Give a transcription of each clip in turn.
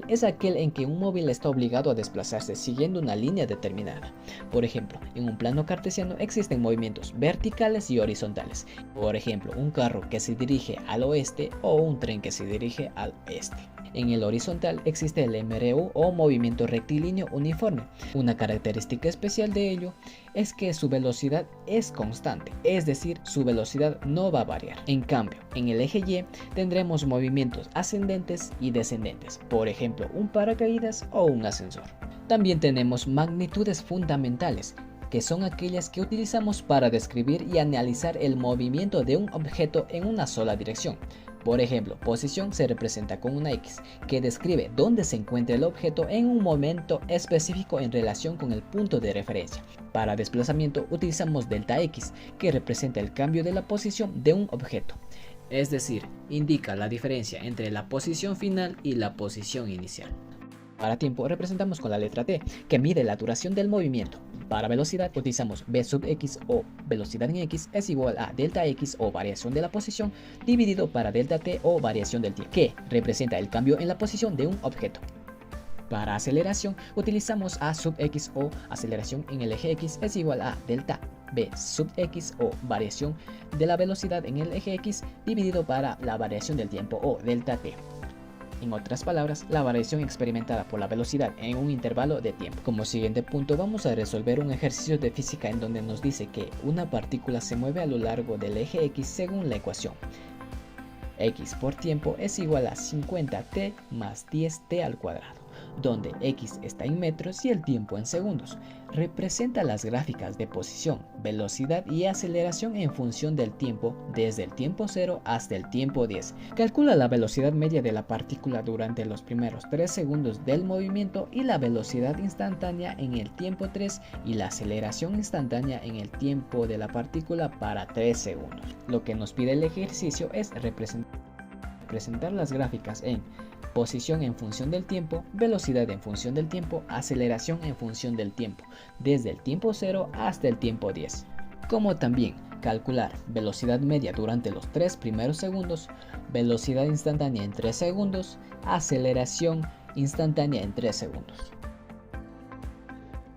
Es aquel en que un móvil está obligado a desplazarse siguiendo una línea determinada. Por ejemplo, en un plano cartesiano existen movimientos verticales y horizontales. Por ejemplo, un carro que se dirige al oeste o un tren que se dirige al este. En el horizontal existe el MRU o movimiento rectilíneo uniforme. Una característica especial de ello es que su velocidad es constante, es decir, su velocidad no va a variar. En cambio, en el eje Y tendremos movimientos ascendentes y descendentes, por ejemplo, un paracaídas o un ascensor. También tenemos magnitudes fundamentales, que son aquellas que utilizamos para describir y analizar el movimiento de un objeto en una sola dirección. Por ejemplo, posición se representa con una X, que describe dónde se encuentra el objeto en un momento específico en relación con el punto de referencia. Para desplazamiento utilizamos delta X, que representa el cambio de la posición de un objeto. Es decir, indica la diferencia entre la posición final y la posición inicial. Para tiempo representamos con la letra T, que mide la duración del movimiento. Para velocidad utilizamos v sub x o velocidad en x es igual a delta x o variación de la posición dividido para delta t o variación del tiempo, que representa el cambio en la posición de un objeto. Para aceleración utilizamos a sub x o aceleración en el eje x es igual a delta v sub x o variación de la velocidad en el eje x dividido para la variación del tiempo o delta t. En otras palabras, la variación experimentada por la velocidad en un intervalo de tiempo. Como siguiente punto vamos a resolver un ejercicio de física en donde nos dice que una partícula se mueve a lo largo del eje X según la ecuación. X por tiempo es igual a 50t más 10t al cuadrado, donde x está en metros y el tiempo en segundos. Representa las gráficas de posición, velocidad y aceleración en función del tiempo desde el tiempo 0 hasta el tiempo 10. Calcula la velocidad media de la partícula durante los primeros 3 segundos del movimiento y la velocidad instantánea en el tiempo 3 y la aceleración instantánea en el tiempo de la partícula para 3 segundos. Lo que nos pide el ejercicio es representar las gráficas en posición en función del tiempo, velocidad en función del tiempo, aceleración en función del tiempo, desde el tiempo 0 hasta el tiempo 10. Como también calcular velocidad media durante los 3 primeros segundos, velocidad instantánea en 3 segundos, aceleración instantánea en 3 segundos.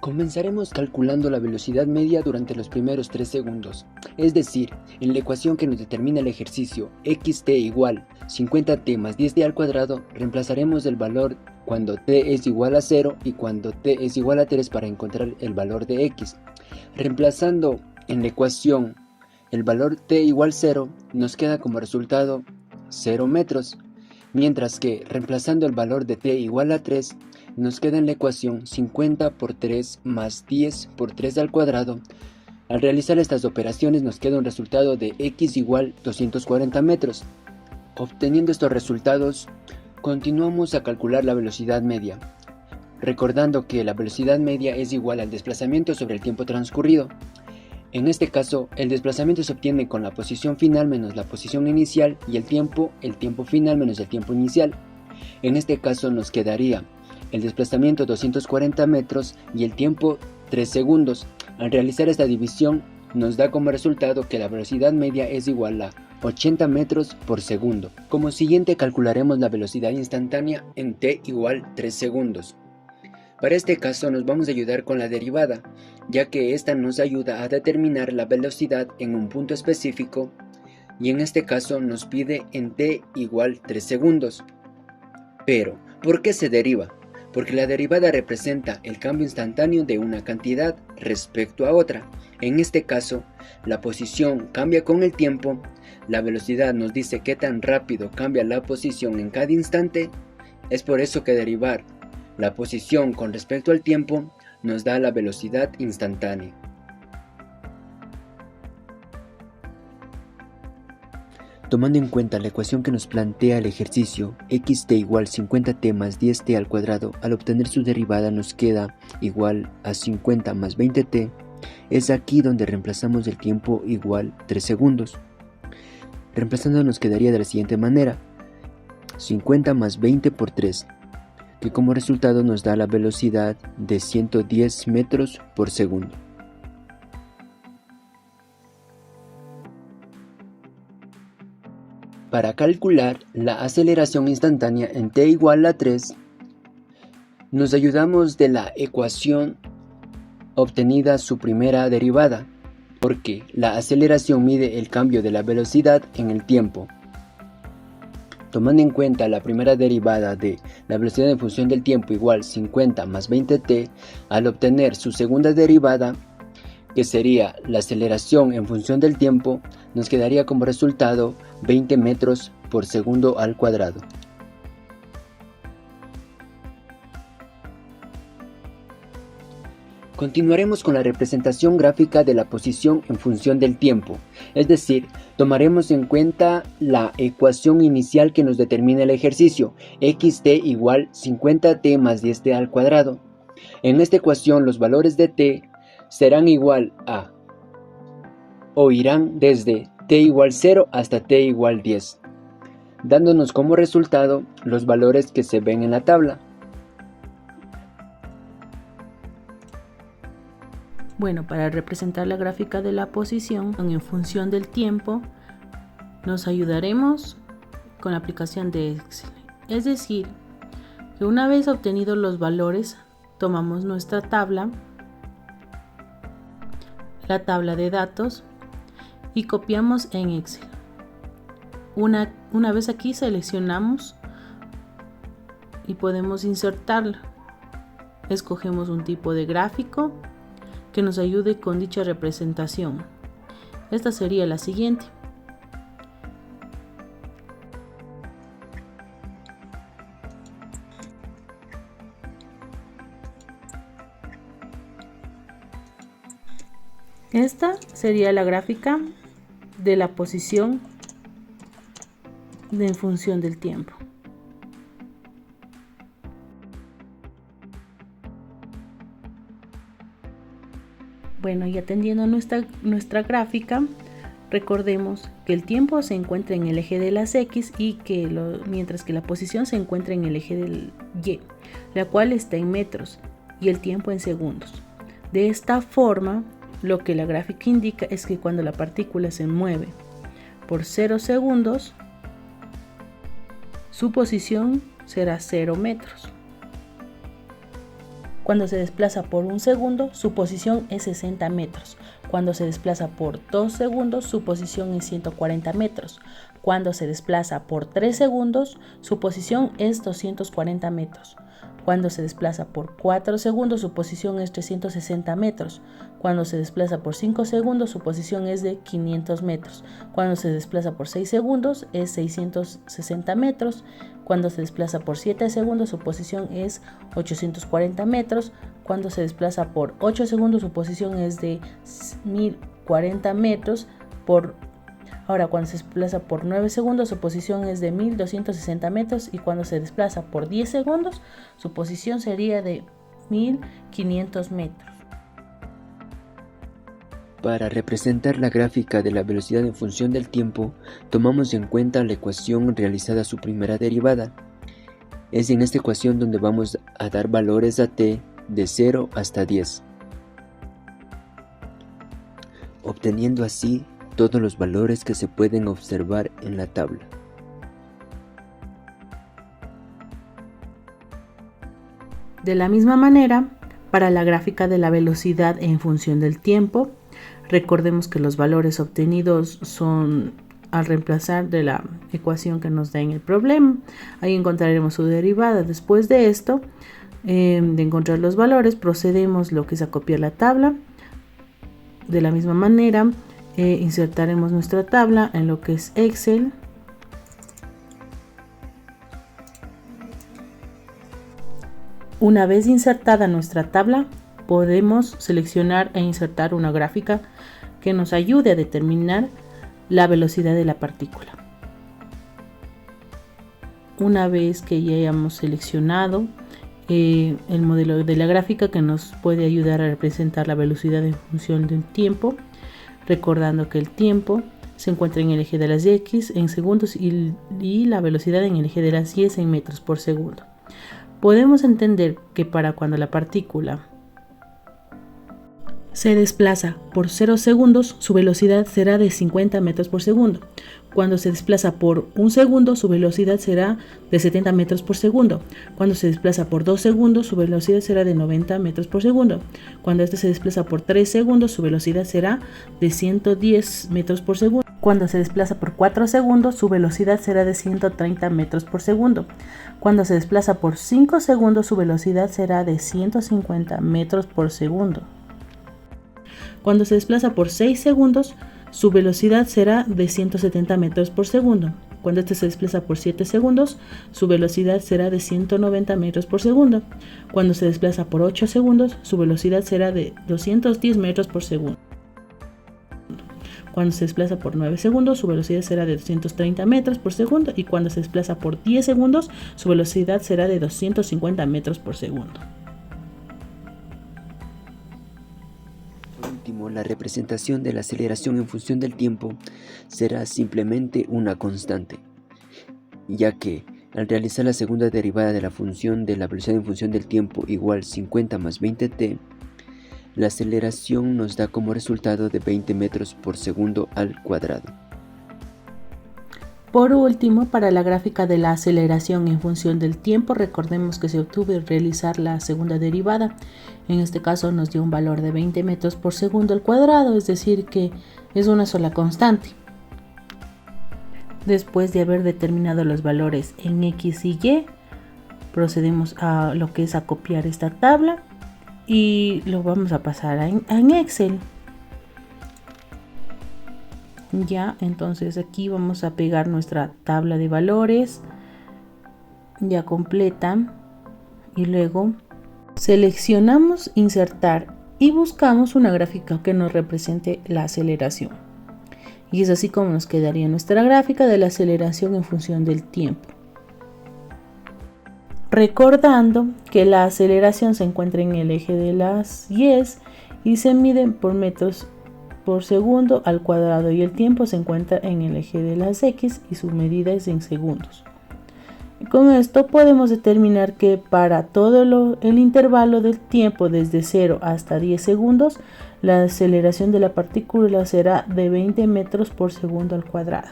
Comenzaremos calculando la velocidad media durante los primeros 3 segundos, es decir, en la ecuación que nos determina el ejercicio xt igual 50t más 10t al cuadrado, reemplazaremos el valor cuando t es igual a 0 y cuando t es igual a 3 para encontrar el valor de x. Reemplazando en la ecuación el valor t igual 0, nos queda como resultado 0 metros, mientras que reemplazando el valor de t igual a 3, nos queda en la ecuación 50 por 3 más 10 por 3 al cuadrado. Al realizar estas operaciones nos queda un resultado de x igual 240 metros. Obteniendo estos resultados, continuamos a calcular la velocidad media, recordando que la velocidad media es igual al desplazamiento sobre el tiempo transcurrido. En este caso, el desplazamiento se obtiene con la posición final menos la posición inicial y el tiempo final menos el tiempo inicial. En este caso nos quedaría el desplazamiento 240 metros y el tiempo 3 segundos. Al realizar esta división nos da como resultado que la velocidad media es igual a 80 metros por segundo. Como siguiente calcularemos la velocidad instantánea en t igual 3 segundos. Para este caso nos vamos a ayudar con la derivada, ya que esta nos ayuda a determinar la velocidad en un punto específico y en este caso nos pide en t igual 3 segundos. Pero, ¿por qué se deriva? Porque la derivada representa el cambio instantáneo de una cantidad respecto a otra. En este caso, la posición cambia con el tiempo, la velocidad nos dice qué tan rápido cambia la posición en cada instante. Es por eso que derivar la posición con respecto al tiempo nos da la velocidad instantánea. Tomando en cuenta la ecuación que nos plantea el ejercicio xt igual 50t más 10t al cuadrado, al obtener su derivada nos queda igual a 50 más 20t, es aquí donde reemplazamos el tiempo igual 3 segundos. Reemplazando nos quedaría de la siguiente manera, 50 más 20 por 3, que como resultado nos da la velocidad de 110 metros por segundo. Para calcular la aceleración instantánea en t igual a 3, Nos ayudamos de la ecuación obtenida su primera derivada, porque la aceleración mide el cambio de la velocidad en el tiempo. Tomando en cuenta la primera derivada de la velocidad en función del tiempo igual 50 más 20t, al obtener su segunda derivada, que sería la aceleración en función del tiempo, nos quedaría como resultado 20 metros por segundo al cuadrado. Continuaremos con la representación gráfica de la posición en función del tiempo, es decir, tomaremos en cuenta la ecuación inicial que nos determina el ejercicio, xt igual 50t más 10t al cuadrado. En esta ecuación los valores de t serán igual a, o irán desde t igual 0 hasta t igual 10, dándonos como resultado los valores que se ven en la tabla. Bueno, para representar la gráfica de la posición en función del tiempo, nos ayudaremos con la aplicación de Excel. Es decir, que una vez obtenidos los valores, tomamos nuestra tabla, la tabla de datos, y copiamos en Excel. Una vez aquí seleccionamos y podemos insertarla. Escogemos un tipo de gráfico que nos ayude con dicha representación. Esta sería la siguiente. Esta sería la gráfica de la posición en función del tiempo. Bueno, y atendiendo nuestra gráfica, recordemos que el tiempo se encuentra en el eje de las X y que mientras que la posición se encuentra en el eje del Y, la cual está en metros y el tiempo en segundos. De esta forma, lo que la gráfica indica es que cuando la partícula se mueve por 0 segundos, su posición será 0 metros. Cuando se desplaza por 1 segundo, su posición es 60 metros. Cuando se desplaza por 2 segundos, su posición es 140 metros. Cuando se desplaza por 3 segundos, su posición es 240 metros. Cuando se desplaza por 4 segundos, su posición es 360 metros. Cuando se desplaza por 5 segundos, su posición es de 500 metros. Cuando se desplaza por 6 segundos, es 660 metros. Cuando se desplaza por 7 segundos, su posición es 840 metros. Cuando se desplaza por 8 segundos, su posición es de 1040 metros. Ahora, cuando se desplaza por 9 segundos, su posición es de 1260 metros. Y cuando se desplaza por 10 segundos, su posición sería de 1500 metros. Para representar la gráfica de la velocidad en función del tiempo, tomamos en cuenta la ecuación realizada su primera derivada. Es en esta ecuación donde vamos a dar valores a t de 0 hasta 10, obteniendo así todos los valores que se pueden observar en la tabla. De la misma manera, para la gráfica de la velocidad en función del tiempo, recordemos que los valores obtenidos son al reemplazar de la ecuación que nos da en el problema. Ahí encontraremos su derivada. Después de esto, de encontrar los valores, procedemos lo que es a copiar la tabla. De la misma manera, insertaremos nuestra tabla en lo que es Excel. Una vez insertada nuestra tabla, podemos seleccionar e insertar una gráfica que nos ayude a determinar la velocidad de la partícula. Una vez que ya hayamos seleccionado el modelo de la gráfica que nos puede ayudar a representar la velocidad en función del tiempo, recordando que el tiempo se encuentra en el eje de las X en segundos y la velocidad en el eje de las Y en metros por segundo. Podemos entender que para cuando la partícula se desplaza por 0 segundos, su velocidad será de 50 metros por segundo. Cuando se desplaza por 1 segundo, su velocidad será de 70 metros por segundo. Cuando se desplaza por 2 segundos, su velocidad será de 90 metros por segundo. Cuando este se desplaza por 3 segundos, su velocidad será de 110 metros por segundo. Cuando se desplaza por 4 segundos, su velocidad será de 130 metros por segundo. Cuando se desplaza por 5 segundos, su velocidad será de 150 metros por segundo. Cuando se desplaza por 6 segundos, su velocidad será de 170 metros por segundo. Cuando este se desplaza por 7 segundos, su velocidad será de 190 metros por segundo. Cuando se desplaza por 8 segundos, su velocidad será de 210 metros por segundo. Cuando se desplaza por 9 segundos, su velocidad será de 230 metros por segundo. Y cuando se desplaza por 10 segundos, su velocidad será de 250 metros por segundo. Por último, la representación de la aceleración en función del tiempo será simplemente una constante, ya que al realizar la segunda derivada de la función de la velocidad en función del tiempo igual 50 más 20t, la aceleración nos da como resultado de 20 metros por segundo al cuadrado. Por último, para la gráfica de la aceleración en función del tiempo, recordemos que se obtuvo al realizar la segunda derivada. En este caso nos dio un valor de 20 metros por segundo al cuadrado, es decir que es una sola constante. Después de haber determinado los valores en X y Y, procedemos a lo que es a copiar esta tabla y lo vamos a pasar en Excel. Ya, entonces aquí vamos a pegar nuestra tabla de valores ya completa y luego seleccionamos insertar y buscamos una gráfica que nos represente la aceleración. Y es así como nos quedaría nuestra gráfica de la aceleración en función del tiempo. Recordando que la aceleración se encuentra en el eje de las Y's y se miden por metros por segundo al cuadrado y el tiempo se encuentra en el eje de las X y su medida es en segundos. Y con esto podemos determinar que para todo el intervalo del tiempo desde 0 hasta 10 segundos, la aceleración de la partícula será de 20 metros por segundo al cuadrado.